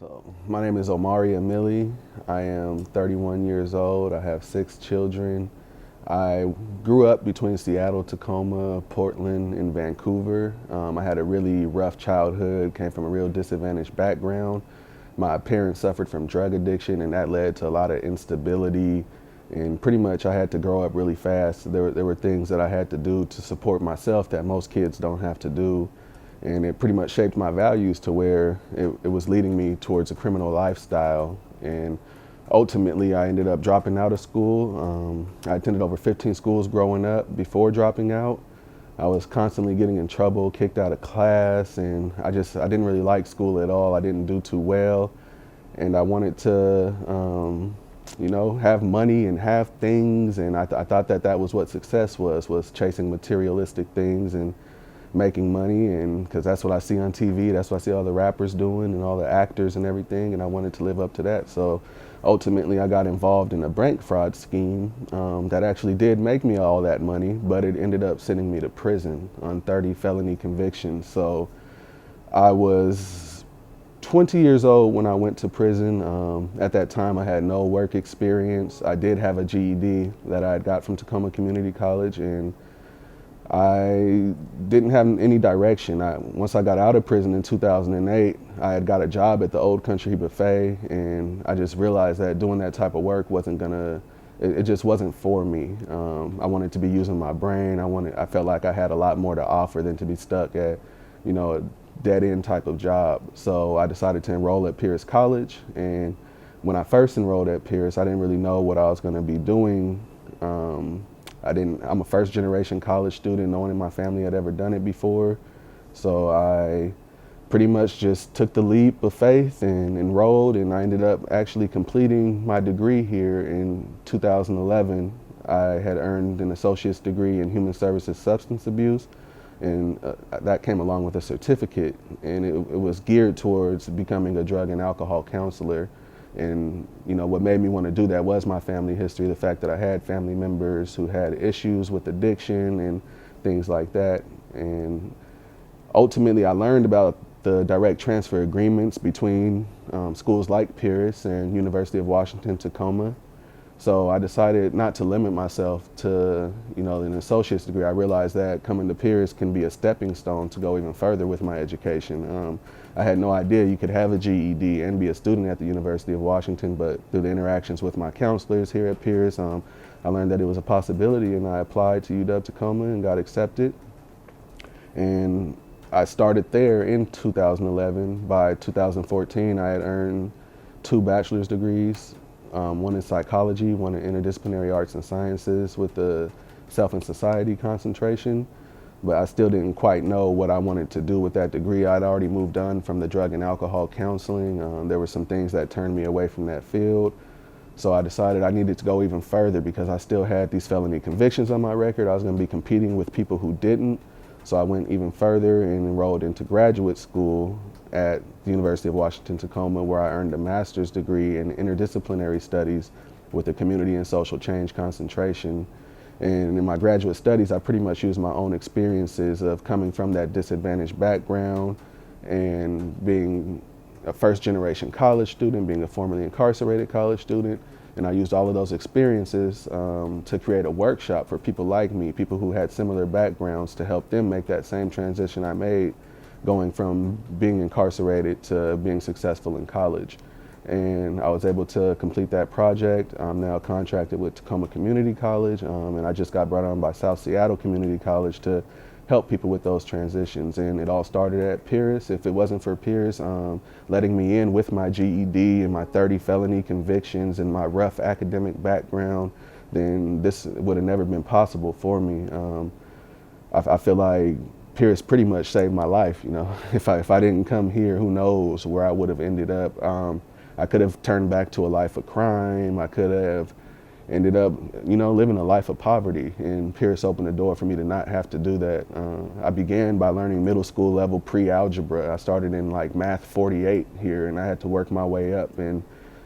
So my name is Omari Amili. I am 31 years old. I have 6 children. I grew up between Seattle, Tacoma, Portland, and Vancouver. I had a really rough childhood, came from a real disadvantaged background. My parents suffered from drug addiction, and that led to a lot of instability. And pretty much I had to grow up really fast. There were things that I had to do to support myself that most kids don't have to do. And it pretty much shaped my values to where it was leading me towards a criminal lifestyle. And ultimately, I ended up dropping out of school. I attended over 15 schools growing up before dropping out. I was constantly getting in trouble, kicked out of class, and I didn't really like school at all. I didn't do too well, and I wanted to, have money and have things, and I thought that was what success was chasing materialistic things and making money, and because that's what I see on TV, that's what I see all the rappers doing and all the actors and everything, and I wanted to live up to that. So ultimately I got involved in a bank fraud scheme that actually did make me all that money, but it ended up sending me to prison on 30 felony convictions. So I was 20 years old when I went to prison. At that time I had no work experience. I did have a GED that I had got from Tacoma Community College, and I didn't have any direction. Once I got out of prison in 2008, I had got a job at the Old Country Buffet, and I just realized that doing that type of work it just wasn't for me. I wanted to be using my brain. I felt like I had a lot more to offer than to be stuck at, a dead-end type of job. So I decided to enroll at Pierce College, and when I first enrolled at Pierce, I didn't really know what I was going to be doing. I'm a first generation college student. No one in my family had ever done it before. So I pretty much just took the leap of faith and enrolled, and I ended up actually completing my degree here in 2011. I had earned an associate's degree in human services substance abuse, and that came along with a certificate, and it was geared towards becoming a drug and alcohol counselor. And what made me want to do that was my family history, the fact that I had family members who had issues with addiction and things like that. And ultimately I learned about the direct transfer agreements between schools like Pierce and University of Washington Tacoma. So I decided not to limit myself to an associate's degree. I realized that coming to Pierce can be a stepping stone to go even further with my education. I had no idea you could have a GED and be a student at the University of Washington, but through the interactions with my counselors here at Pierce, I learned that it was a possibility, and I applied to UW Tacoma and got accepted. And I started there in 2011. By 2014, I had earned 2 bachelor's degrees, one in psychology, one in interdisciplinary arts and sciences with the self and society concentration. But I still didn't quite know what I wanted to do with that degree. I'd already moved on from the drug and alcohol counseling. There were some things that turned me away from that field. So I decided I needed to go even further because I still had these felony convictions on my record. I was going to be competing with people who didn't. So I went even further and enrolled into graduate school at the University of Washington Tacoma, where I earned a master's degree in interdisciplinary studies with a community and social change concentration. And in my graduate studies, I pretty much used my own experiences of coming from that disadvantaged background and being a first generation college student, being a formerly incarcerated college student. And I used all of those experiences to create a workshop for people like me, people who had similar backgrounds, to help them make that same transition I made, going from being incarcerated to being successful in college. And I was able to complete that project. I'm now contracted with Tacoma Community College, and I just got brought on by South Seattle Community College to help people with those transitions. And it all started at Pierce. If it wasn't for Pierce letting me in with my GED and my 30 felony convictions and my rough academic background, then this would have never been possible for me. I feel like Pierce pretty much saved my life. If I didn't come here, who knows where I would have ended up. I could have turned back to a life of crime. I could have ended up, living a life of poverty. And Pierce opened the door for me to not have to do that. I began by learning middle school level pre-algebra. I started in like math 48 here, and I had to work my way up, and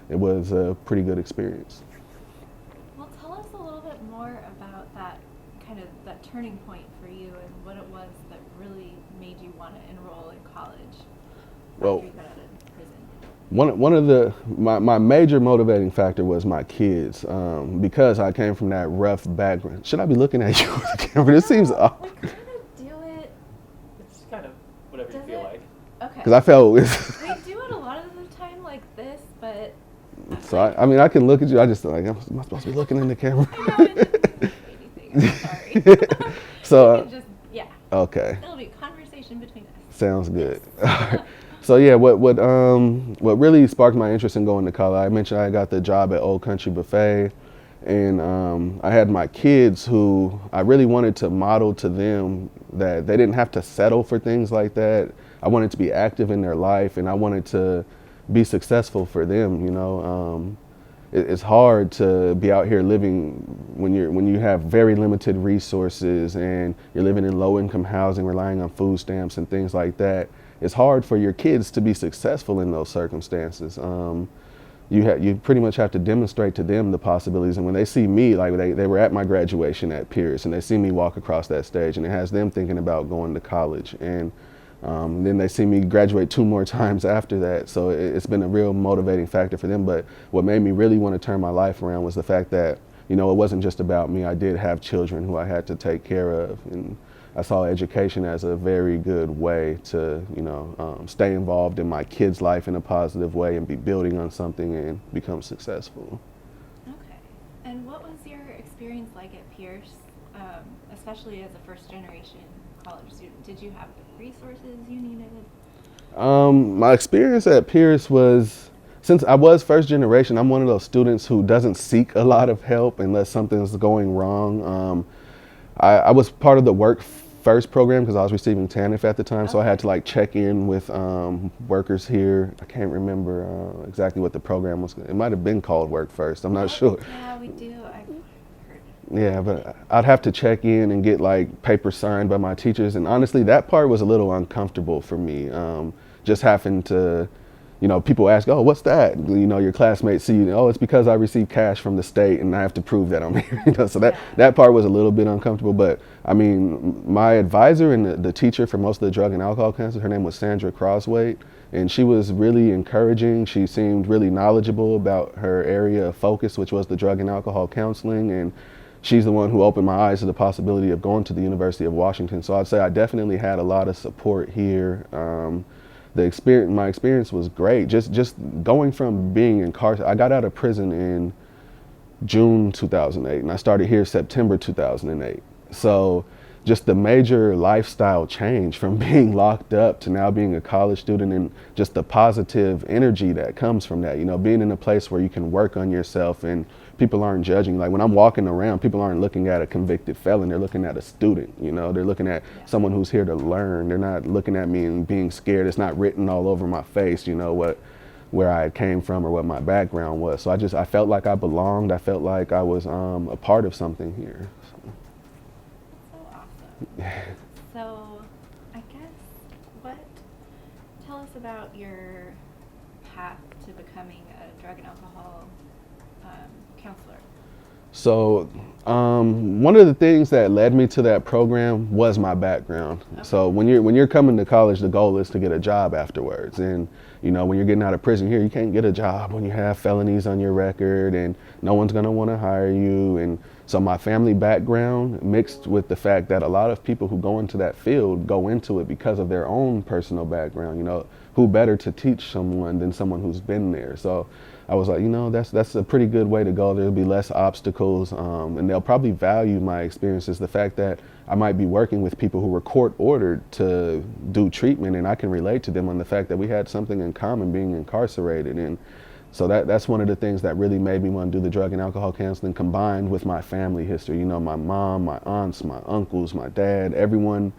it was a pretty good experience. Well, tell us a little bit more about that that turning point for you and what it was that really made you want to enroll in college Well, after you got out of prison. One of my major motivating factor was my kids, because I came from that rough background. Should I be looking at you with the camera? This seems No, off. we kind of do it. It's kind of whatever you Does feel it? like. Okay. Because I felt We do it a lot of the time like this, but. so I mean I can look at you. I just like am I supposed to be looking in the camera? I know, it doesn't mean anything. I'm sorry. So We can just, yeah. okay. It'll be a conversation between us. Sounds good. So yeah, what really sparked my interest in going to college? I mentioned I got the job at Old Country Buffet, and I had my kids who I really wanted to model to them that they didn't have to settle for things like that. I wanted to be active in their life, and I wanted to be successful for them. You know, it's hard to be out here living when you have very limited resources and you're living in low income housing, relying on food stamps and things like that. It's hard for your kids to be successful in those circumstances. You pretty much have to demonstrate to them the possibilities, and when they see me, like they were at my graduation at Pierce, and they see me walk across that stage, and it has them thinking about going to college, and then they see me graduate 2 more times after that. So it's been a real motivating factor for them. But what made me really want to turn my life around was the fact that, you know, it wasn't just about me. I did have children who I had to take care of, and I saw education as a very good way to, you know, stay involved in my kids' life in a positive way and be building on something and become successful. Okay. And what was your experience like at Pierce, especially as a first generation college student? Did you have the resources you needed? My experience at Pierce was, since I was first generation, I'm one of those students who doesn't seek a lot of help unless something's going wrong. I was part of the Work First program because I was receiving TANF at the time, so I had to like check in with workers here. I can't remember exactly what the program was. It might have been called Work First. I'm not sure. Yeah, we do. I've heard. Yeah, but I'd have to check in and get like papers signed by my teachers, and honestly, that part was a little uncomfortable for me. Just having to, you know, people ask, "Oh, what's that?" You know, your classmates see, "Oh, it's because I received cash from the state, and I have to prove that I'm here." You know, so that part was a little bit uncomfortable. But I mean, my advisor and the teacher for most of the drug and alcohol counselors, her name was Sandra Croswaite, and she was really encouraging. She seemed really knowledgeable about her area of focus, which was the drug and alcohol counseling, and she's the one who opened my eyes to the possibility of going to the University of Washington. So I'd say I definitely had a lot of support here. My experience was great. Just going from being incarcerated. I got out of prison in June 2008, and I started here September 2008. So just the major lifestyle change from being locked up to now being a college student, and just the positive energy that comes from that. You know, being in a place where you can work on yourself and people aren't judging. Like when I'm walking around, people aren't looking at a convicted felon, they're looking at a student. You know, they're looking at someone who's here to learn. They're not looking at me and being scared. It's not written all over my face, you know, where I came from or what my background was. So I felt like I belonged. I felt like I was a part of something here. So awesome. So, I guess, tell us about your path to becoming a drug and alcohol counselor. So one of the things that led me to that program was my background. Okay. So when you're coming to college, the goal is to get a job afterwards. And you know, when you're getting out of prison here, you can't get a job when you have felonies on your record, and no one's gonna want to hire you. And so my family background mixed with the fact that a lot of people who go into that field go into it because of their own personal background. You know, who better to teach someone than someone who's been there? So I was like, you know, that's a pretty good way to go. There'll be less obstacles, and they'll probably value my experiences. The fact that I might be working with people who were court ordered to do treatment, and I can relate to them on the fact that we had something in common, being incarcerated. And so that's one of the things that really made me want to do the drug and alcohol counseling, combined with my family history. You know, my mom, my aunts, my uncles, my dad, everyone.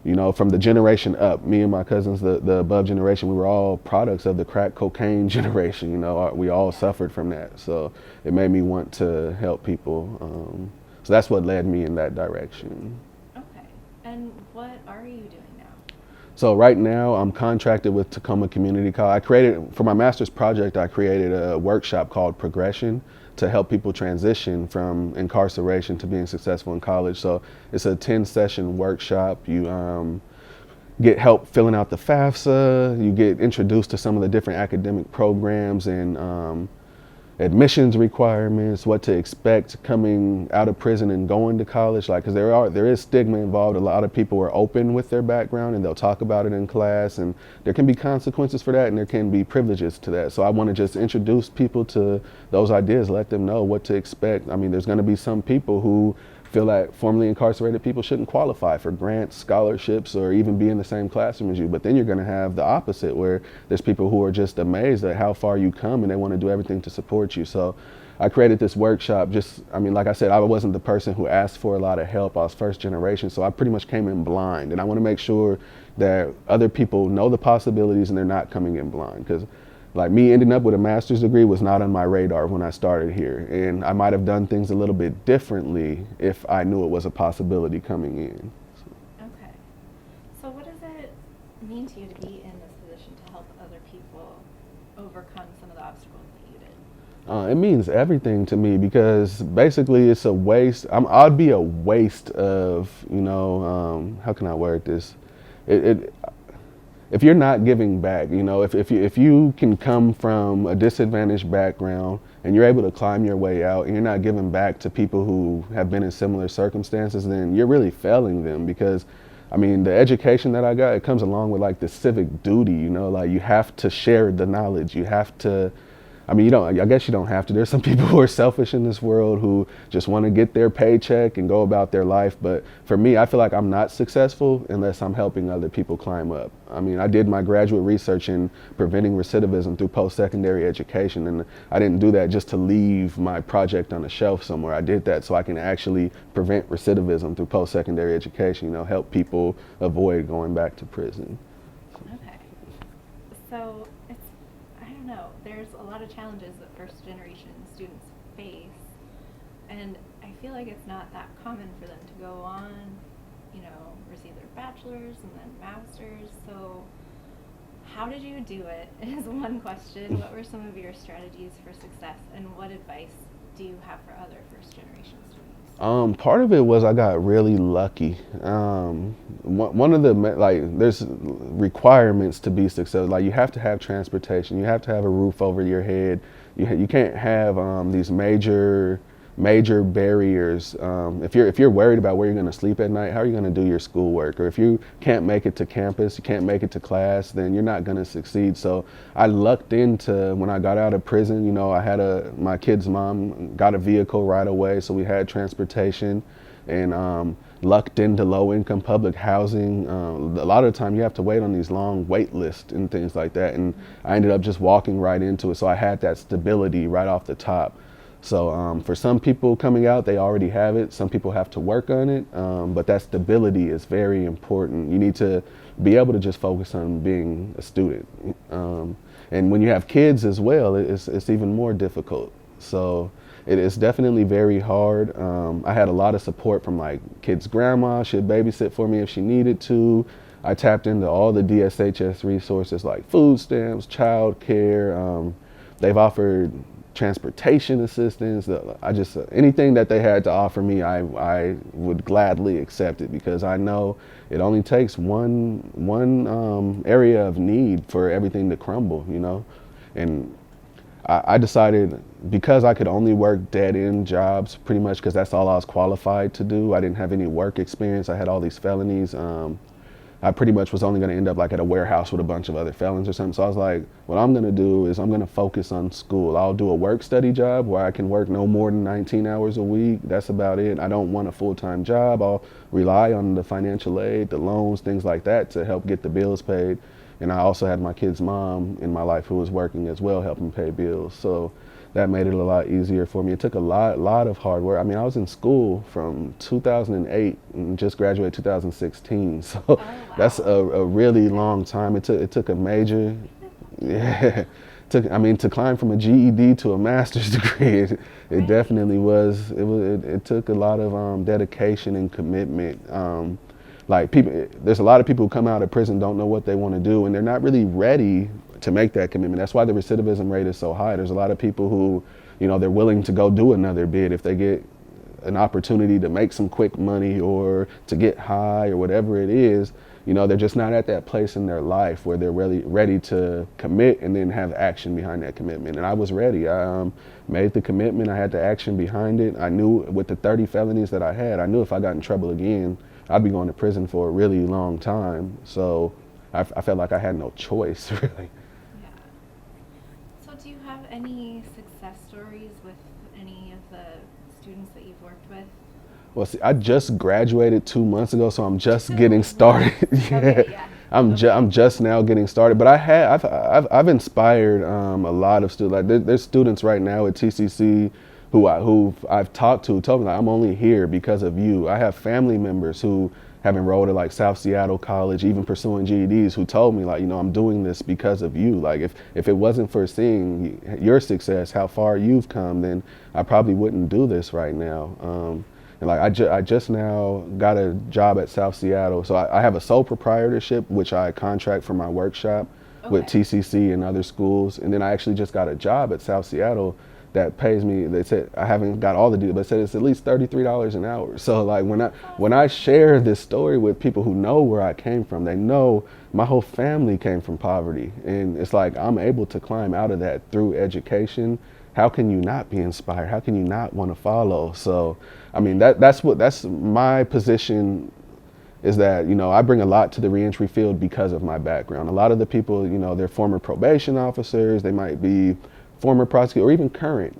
You know, from the generation up, me and my cousins, the above generation, we were all products of the crack cocaine generation. You know, we all suffered from that. So it made me want to help people. So that's what led me in that direction. Okay. And what are you doing now? So right now I'm contracted with Tacoma Community College. For my master's project, I created a workshop called Progression to help people transition from incarceration to being successful in college. So it's a 10-session workshop. get help filling out the FAFSA. You get introduced to some of the different academic programs and admissions requirements, what to expect coming out of prison and going to college. Like, because there is stigma involved. A lot of people are open with their background and they'll talk about it in class, and there can be consequences for that and there can be privileges to that. So I want to just introduce people to those ideas, let them know what to expect. I mean, there's going to be some people who feel that formerly incarcerated people shouldn't qualify for grants, scholarships, or even be in the same classroom as you. But then you're going to have the opposite, where there's people who are just amazed at how far you come and they want to do everything to support you. So I created this workshop. I mean, like I said, I wasn't the person who asked for a lot of help. I was first generation, so I pretty much came in blind. And I want to make sure that other people know the possibilities and they're not coming in blind. Because like me ending up with a master's degree was not on my radar when I started here. And I might have done things a little bit differently if I knew it was a possibility coming in. Okay. So what does it mean to you to be in this position to help other people overcome some of the obstacles that you did? It means everything to me, because basically it's a waste. I'd be a waste of, how can I word this? If you're not giving back, if you can come from a disadvantaged background and you're able to climb your way out and you're not giving back to people who have been in similar circumstances, then you're really failing them. Because I mean, the education that I got, it comes along with like the civic duty, like you have to share the knowledge. You have to, I guess you don't have to. There's some people who are selfish in this world who just want to get their paycheck and go about their life. But for me, I feel like I'm not successful unless I'm helping other people climb up. I mean, I did my graduate research in preventing recidivism through post-secondary education, and I didn't do that just to leave my project on a shelf somewhere. I did that so I can actually prevent recidivism through post-secondary education, help people avoid going back to prison. Okay. So I don't know, there's a lot of challenges that first generation students face, and I feel like it's not that common for them to go on, receive their bachelor's and then master's. So how did you do it is one question. What were some of your strategies for success, and what advice do you have for other first generation students? Part of it was I got really lucky. One of the, there's requirements to be successful. Like, you have to have transportation, you have to have a roof over your head. You can't have these major barriers. If you're worried about where you're going to sleep at night, how are you going to do your schoolwork? Or if you can't make it to campus, you can't make it to class, then you're not going to succeed. So I lucked into, when I got out of prison, I had my kid's mom got a vehicle right away, so we had transportation, and lucked into low-income public housing. A lot of the time you have to wait on these long wait lists and things like that, and I ended up just walking right into it, so I had that stability right off the top. So for some people coming out, they already have it. Some people have to work on it, but that stability is very important. You need to be able to just focus on being a student. And when you have kids as well, it's even more difficult. So it is definitely very hard. I had a lot of support from like kids' grandma. She'd babysit for me if she needed to. I tapped into all the DSHS resources like food stamps, child care. They've offered transportation assistance. Anything that they had to offer me, I would gladly accept it, because I know it only takes one area of need for everything to crumble, And I decided, because I could only work dead-end jobs pretty much, because that's all I was qualified to do. I didn't have any work experience. I had all these felonies. I pretty much was only going to end up like at a warehouse with a bunch of other felons or something. So I was like, what I'm going to do is I'm going to focus on school. I'll do a work-study job where I can work no more than 19 hours a week. That's about it. I don't want a full-time job. I'll rely on the financial aid, the loans, things like that to help get the bills paid. And I also had my kid's mom in my life who was working as well, helping pay bills. So that made it a lot easier for me. It took a lot of hard work. I mean, I was in school from 2008 and just graduated 2016. So wow. That's a really long time. It took a major, to climb from a GED to a master's degree, it definitely was. It took a lot of dedication and commitment. There's a lot of people who come out of prison, don't know what they want to do, and they're not really ready to make that commitment. That's why the recidivism rate is so high. There's a lot of people who, they're willing to go do another bid if they get an opportunity to make some quick money or to get high or whatever it is, they're just not at that place in their life where they're really ready to commit and then have action behind that commitment. And I was ready. I made the commitment. I had the action behind it. I knew with the 30 felonies that I had, I knew if I got in trouble again, I'd be going to prison for a really long time. So I felt like I had no choice, really. Yeah. So do you have any success stories with any of the students that you've worked with? Well, see, I just graduated 2 months ago, so I'm just getting started. Yeah. Okay, yeah. I'm just now getting started, but I've inspired a lot of students. Like there's students right now at TCC who I've talked to told me like, I'm only here because of you. I have family members who have enrolled at like South Seattle College, even pursuing GEDs, who told me like, I'm doing this because of you. Like if it wasn't for seeing your success, how far you've come, then I probably wouldn't do this right now. And like I just now got a job at South Seattle, so I have a sole proprietorship, which I contract for my workshop with TCC and other schools. And then I actually just got a job at South Seattle that pays me. They said I haven't got all the details, but it said it's at least $33 an hour. So like when I share this story with people who know where I came from, they know my whole family came from poverty, and it's like I'm able to climb out of that through education. How can you not be inspired? How can you not want to follow? So, I mean, that's my position, is that, I bring a lot to the reentry field because of my background. A lot of the people, they're former probation officers, they might be former prosecutors, or even current.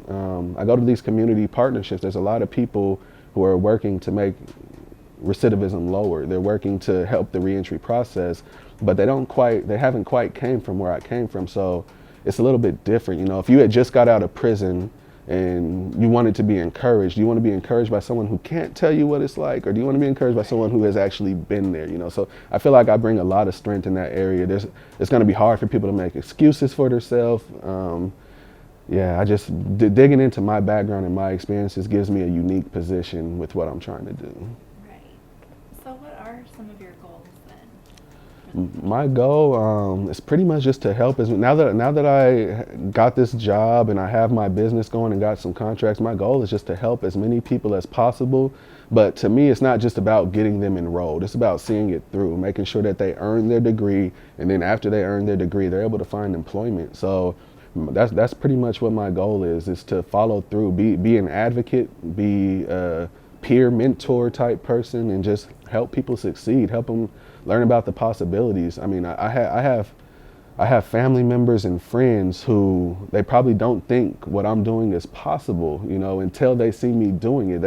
I go to these community partnerships. There's a lot of people who are working to make recidivism lower. They're working to help the reentry process, but they haven't quite came from where I came from. So it's a little bit different. If you had just got out of prison and you wanted to be encouraged, do you want to be encouraged by someone who can't tell you what it's like, or do you want to be encouraged by someone who has actually been there? So I feel like I bring a lot of strength in that area. It's going to be hard for people to make excuses for themselves. Digging into my background and my experiences gives me a unique position with what I'm trying to do. Right. So what are some of your goals then? My goal is pretty much just to help. Now that I got this job and I have my business going and got some contracts, my goal is just to help as many people as possible. But to me, it's not just about getting them enrolled. It's about seeing it through, making sure that they earn their degree, and then after they earn their degree, they're able to find employment. So that's pretty much what my goal is to follow through, be an advocate, be a peer mentor type person, and just help people succeed, help them learn about the possibilities. I mean, I have family members and friends who they probably don't think what I'm doing is possible, until they see me doing it.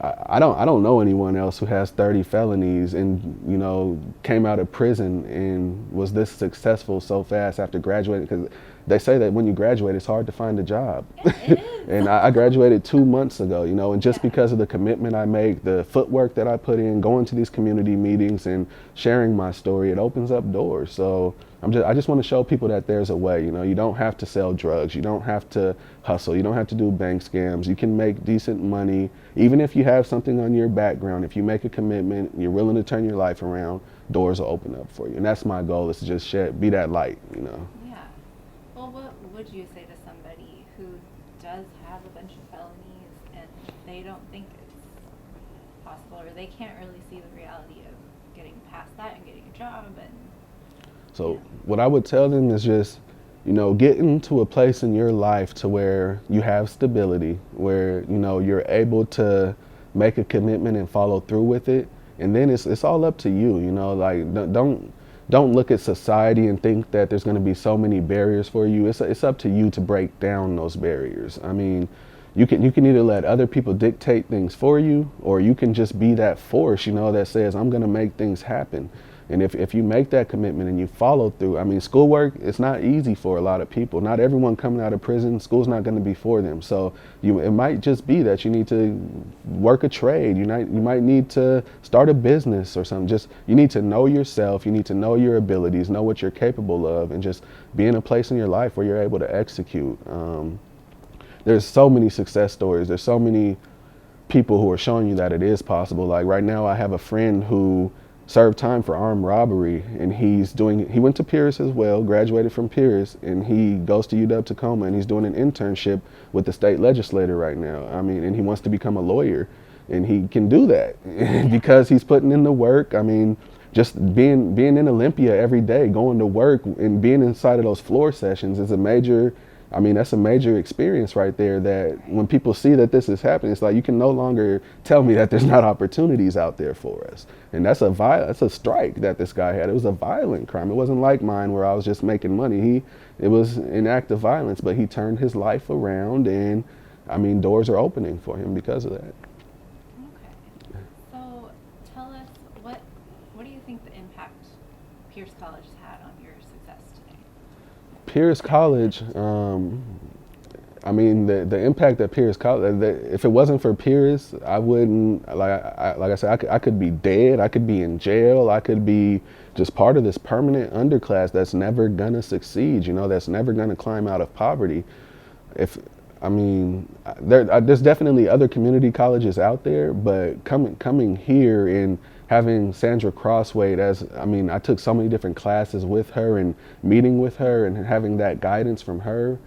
I don't know anyone else who has 30 felonies and, came out of prison and was this successful so fast after graduating, because they say that when you graduate, it's hard to find a job. It is. And I graduated 2 months ago, and just because of the commitment I make, the footwork that I put in, going to these community meetings and sharing my story, it opens up doors. So I just want to show people that there's a way. You don't have to sell drugs, you don't have to hustle, you don't have to do bank scams. You can make decent money, even if you have something on your background. If you make a commitment, you're willing to turn your life around, doors will open up for you. And that's my goal, is to just be that light. Yeah. Well, what would you say to somebody who does have a bunch of felonies and they don't think it's possible, or they can't really see the reality of getting past that and getting a job? So what I would tell them is just, get into a place in your life to where you have stability, where, you're able to make a commitment and follow through with it. And then it's all up to you, like don't look at society and think that there's going to be so many barriers for you. It's up to you to break down those barriers. I mean, you can either let other people dictate things for you, or you can just be that force, that says, I'm going to make things happen. And if you make that commitment and you follow through, I mean, schoolwork, it's not easy for a lot of people. Not everyone coming out of prison, school's not going to be for them. So it might just be that you need to work a trade. You might need to start a business or something. Just, you need to know yourself. You need to know your abilities, know what you're capable of, and just be in a place in your life where you're able to execute. There's so many success stories. There's so many people who are showing you that it is possible. Like right now, I have a friend who served time for armed robbery, and he went to Pierce as well, graduated from Pierce, and he goes to UW Tacoma, and he's doing an internship with the state legislature right now. I mean, and he wants to become a lawyer, and he can do that because he's putting in the work. I mean, just being in Olympia every day, going to work and being inside of those floor sessions is a major, I mean, that's a major experience right there, that when people see that this is happening, it's like, you can no longer tell me that there's not opportunities out there for us. And that's a strike that this guy had. It was a violent crime. It wasn't like mine where I was just making money. It was an act of violence, but he turned his life around, and I mean, doors are opening for him because of that. Okay. So tell us, what do you think the impact Pierce College has had on your success today? Pierce College, I mean, the impact that Pierce College, if it wasn't for Pierce, I wouldn't, like I said, I could be dead, I could be in jail, I could be just part of this permanent underclass that's never gonna succeed, you know, that's never gonna climb out of poverty. I mean, there's definitely other community colleges out there, but coming here and having Sandra Crosswade I took so many different classes with her and meeting with her and having that guidance from her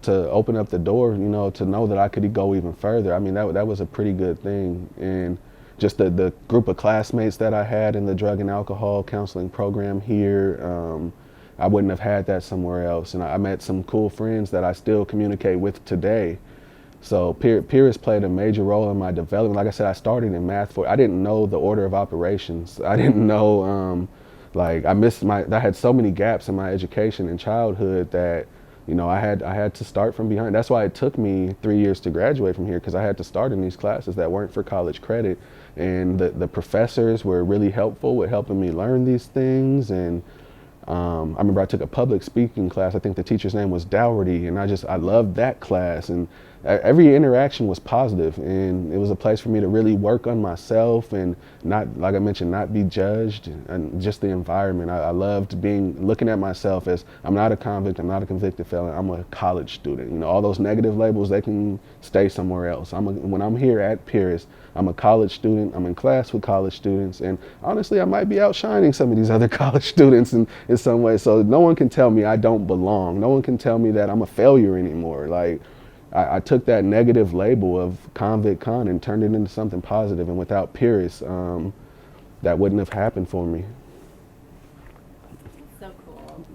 to open up the door, you know, to know that I could go even further. I mean, that was a pretty good thing. And just the group of classmates that I had in the drug and alcohol counseling program here, I wouldn't have had that somewhere else. And I met some cool friends that I still communicate with today. So Pierce played a major role in my development. Like I said, I started in math I didn't know the order of operations. I didn't know, I had so many gaps in my education and childhood that, you know, I had to start from behind. That's why it took me 3 years to graduate from here, because I had to start in these classes that weren't for college credit. And the professors were really helpful with helping me learn these things. And I remember I took a public speaking class. I think the teacher's name was Dougherty, and I loved that class. And every interaction was positive, and it was a place for me to really work on myself and not, like I mentioned, not be judged, and just the environment. I loved looking at myself as, I'm not a convict, I'm not a convicted felon, I'm a college student. You know, all those negative labels, they can stay somewhere else. When I'm here at Pierce, I'm a college student, I'm in class with college students, and honestly, I might be outshining some of these other college students in some way. So no one can tell me I don't belong. No one can tell me that I'm a failure anymore. Like, I took that negative label of convict con and turned it into something positive, and without Pierce, that wouldn't have happened for me. So cool.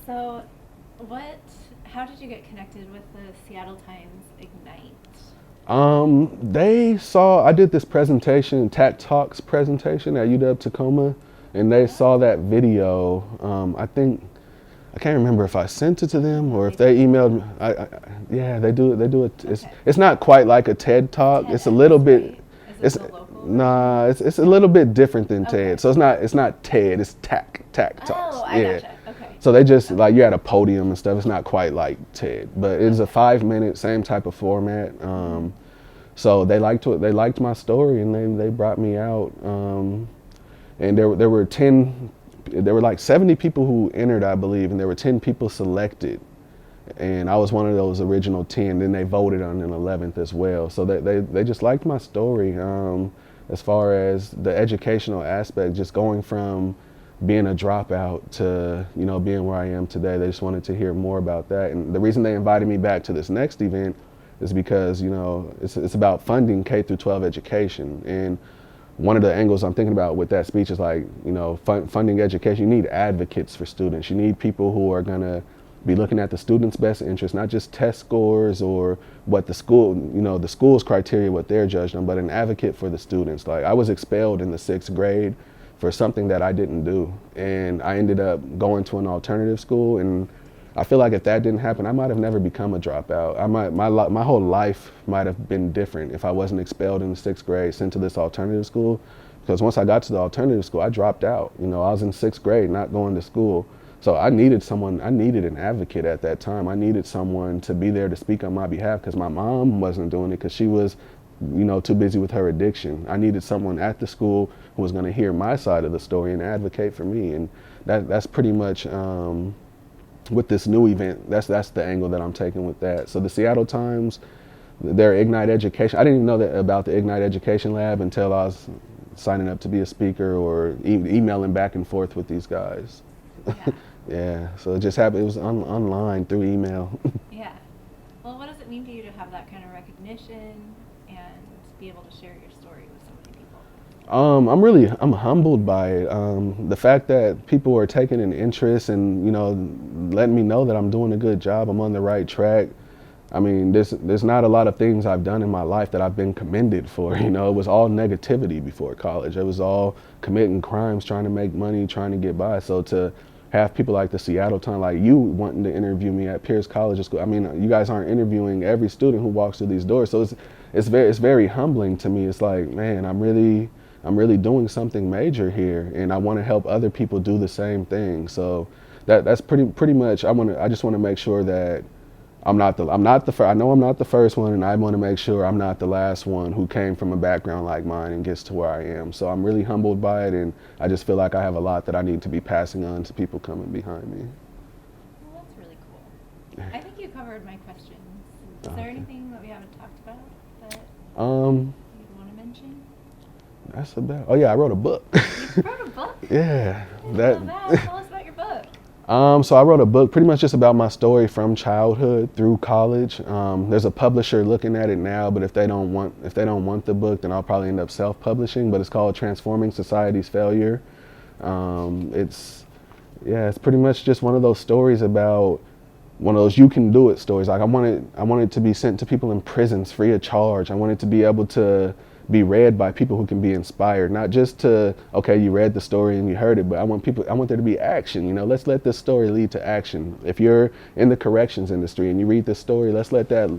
So how did you get connected with the Seattle Times Ignite? I did this presentation, TAC Talks presentation at UW Tacoma, and they saw that video. I can't remember if I sent it to them or if they emailed me. Yeah, they do it. Okay. It's not quite like a TED Talk. It's a little bit. Is it the local? Nah, it's a little bit different than Okay. TED. So it's not TED. It's TAC Talks. Oh, I gotcha. Okay. So they just like, you're at a podium and stuff. It's not quite like TED, but it's a 5-minute, same type of format. So they liked my story, and they brought me out. And there were like 70 people who entered, I believe, and there were 10 people selected. And I was one of those original 10. Then they voted on an 11th as well. So they just liked my story. As far as the educational aspect, just going from being a dropout to, you know, being where I am today, they just wanted to hear more about that. And the reason they invited me back to this next event is because, you know, it's about funding K through 12 education. And one of the angles I'm thinking about with that speech is, like, you know, funding education. You need advocates for students. You need people who are gonna be looking at the students' best interest, not just test scores or what the school, you know, the school's criteria, what they're judged on, but an advocate for the students. Like, I was expelled in the 6th grade for something that I didn't do, and I ended up going to an alternative school. And I feel like if that didn't happen, I might have never become a dropout. My whole life might have been different if I wasn't expelled in the 6th grade, sent to this alternative school. Because once I got to the alternative school, I dropped out. You know, I was in 6th grade, not going to school. So I needed an advocate at that time. I needed someone to be there to speak on my behalf, because my mom wasn't doing it because she was, you know, too busy with her addiction. I needed someone at the school who was going to hear my side of the story and advocate for me. And that's pretty much, with this new event, that's the angle that I'm taking with that. So the Seattle Times, their Ignite Education, I didn't even know that about the Ignite Education Lab until I was signing up to be a speaker or emailing back and forth with these guys. Yeah. Yeah, so it just happened. It was online through email. Yeah. Well, what does it mean to you to have that kind of recognition and be able to share your story with so many people? I'm humbled by it. The fact that people are taking an interest and, letting me know that I'm doing a good job, I'm on the right track. I mean, there's not a lot of things I've done in my life that I've been commended for. It was all negativity before college. It was all committing crimes, trying to make money, trying to get by. So to have people like the Seattle Times, like you wanting to interview me at Pierce College School. I mean, you guys aren't interviewing every student who walks through these doors. So it's very humbling to me. It's like, man, I'm really doing something major here, and I want to help other people do the same thing. So that's pretty much. I just want to make sure that I'm not the first. I know I'm not the first one, and I want to make sure I'm not the last one who came from a background like mine and gets to where I am. So I'm really humbled by it, and I just feel like I have a lot that I need to be passing on to people coming behind me. Well, that's really cool. I think you covered my questions. Is there anything that we haven't talked about that you'd want to mention? That's about. Oh yeah, I wrote a book. You wrote a book? Yeah, I love that. Tell us about your book. So I wrote a book pretty much just about my story from childhood through college. There's a publisher looking at it now, but if they don't want the book, then I'll probably end up self-publishing. But it's called Transforming Society's Failure. It's pretty much just one of those stories about one of those you can do it stories. Like I want it to be sent to people in prisons free of charge. I want it to be able to be read by people who can be inspired, not just to, okay, you read the story and you heard it, but I want there to be action. Let's let this story lead to action. If you're in the corrections industry and you read this story, let's let that,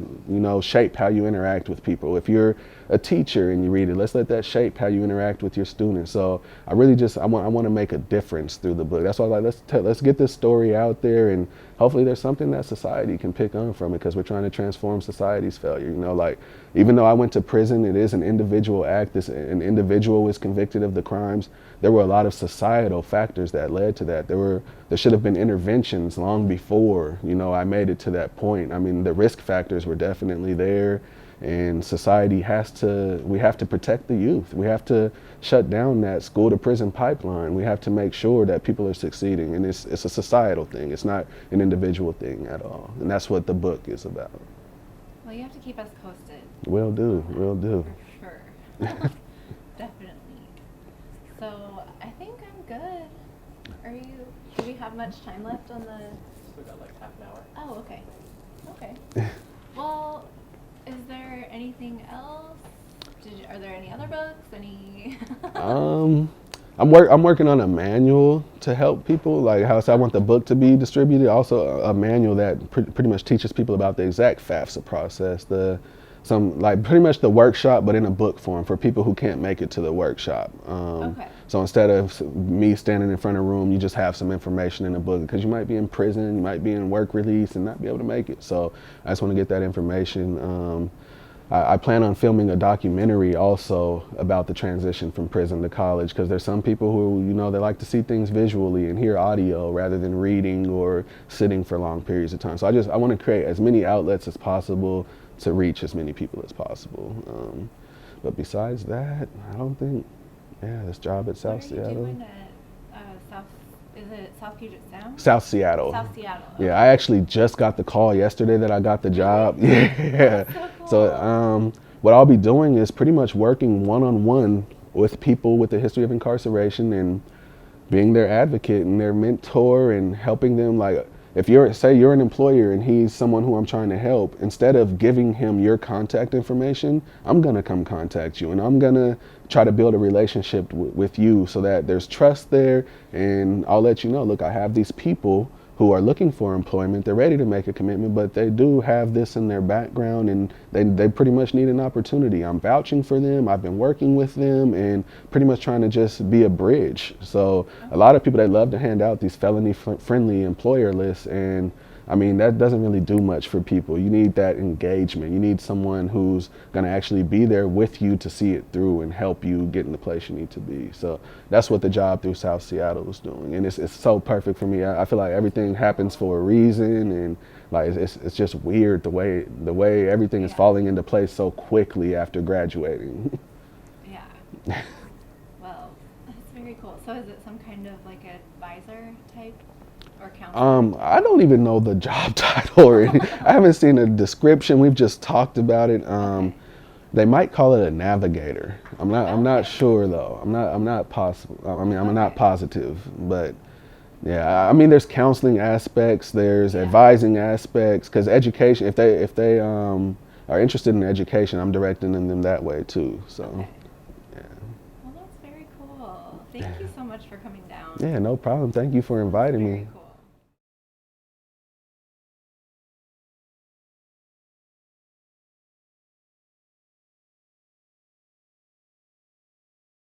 shape how you interact with people. If you're a teacher and you read it, let's let that shape how you interact with your students. So I really I want to make a difference through the book. That's why I like, let's get this story out there, and hopefully there's something that society can pick on from it, because we're trying to transform society's failure. Like, even though I went to prison, it is an individual act. An individual was convicted of the crimes. There were a lot of societal factors that led to that. There should have been interventions long before, I made it to that point. I mean, the risk factors were definitely there, and society we have to protect the youth. We have to shut down that school to prison pipeline. We have to make sure that people are succeeding, and it's a societal thing. It's not an individual thing at all, and that's what the book is about. Well, you have to keep us posted. Will do. For sure. Definitely. So I think I'm good. Do we have much time left on the? We got like half an hour. Oh, okay. Well, is there anything else? Are there any other books? Any? I'm working on a manual to help people, like how I want the book to be distributed. Also, a manual that pretty much teaches people about the exact FAFSA process, pretty much the workshop, but in a book form for people who can't make it to the workshop. Okay. So instead of me standing in front of a room, you just have some information in a book, because you might be in prison, you might be in work release and not be able to make it. So I just want to get that information. I plan on filming a documentary also about the transition from prison to college, because there's some people who, they like to see things visually and hear audio rather than reading or sitting for long periods of time. So I want to create as many outlets as possible to reach as many people as possible. But besides that, I don't think, this job at South Seattle. What are you doing at is it South Puget Sound? South Seattle. South Seattle. Okay. Yeah, I actually just got the call yesterday that I got the job. Yeah. That's so cool. So what I'll be doing is pretty much working one-on-one with people with a history of incarceration and being their advocate and their mentor and helping them. Like, if you're an employer and he's someone who I'm trying to help, instead of giving him your contact information, I'm gonna come contact you and I'm gonna try to build a relationship with you so that there's trust there, and I'll let you know, look, I have these people who are looking for employment. They're ready to make a commitment, but they do have this in their background and they pretty much need an opportunity. I'm vouching for them. I've been working with them and pretty much trying to just be a bridge. So a lot of people, they love to hand out these felony friendly employer lists, and I mean, that doesn't really do much for people. You need that engagement. You need someone who's going to actually be there with you to see it through and help you get in the place you need to be. So that's what the job through South Seattle is doing. And it's so perfect for me. I feel like everything happens for a reason, and like it's just weird the way everything is falling into place so quickly after graduating. Yeah. So is it some kind of like advisor type or counselor? I don't even know the job title or anything. I haven't seen a description. We've just talked about it. Okay. They might call it a navigator. I'm not Okay. sure though. I'm not possible. I mean, I'm not Okay. positive, but yeah. I mean, there's counseling aspects. There's Yeah. advising aspects. Because education, if they are interested in education, I'm directing them that way too. So Okay. yeah. Well, that's very cool. Thank you so much for coming down. Yeah, no problem. Thank you for inviting Very me. cool.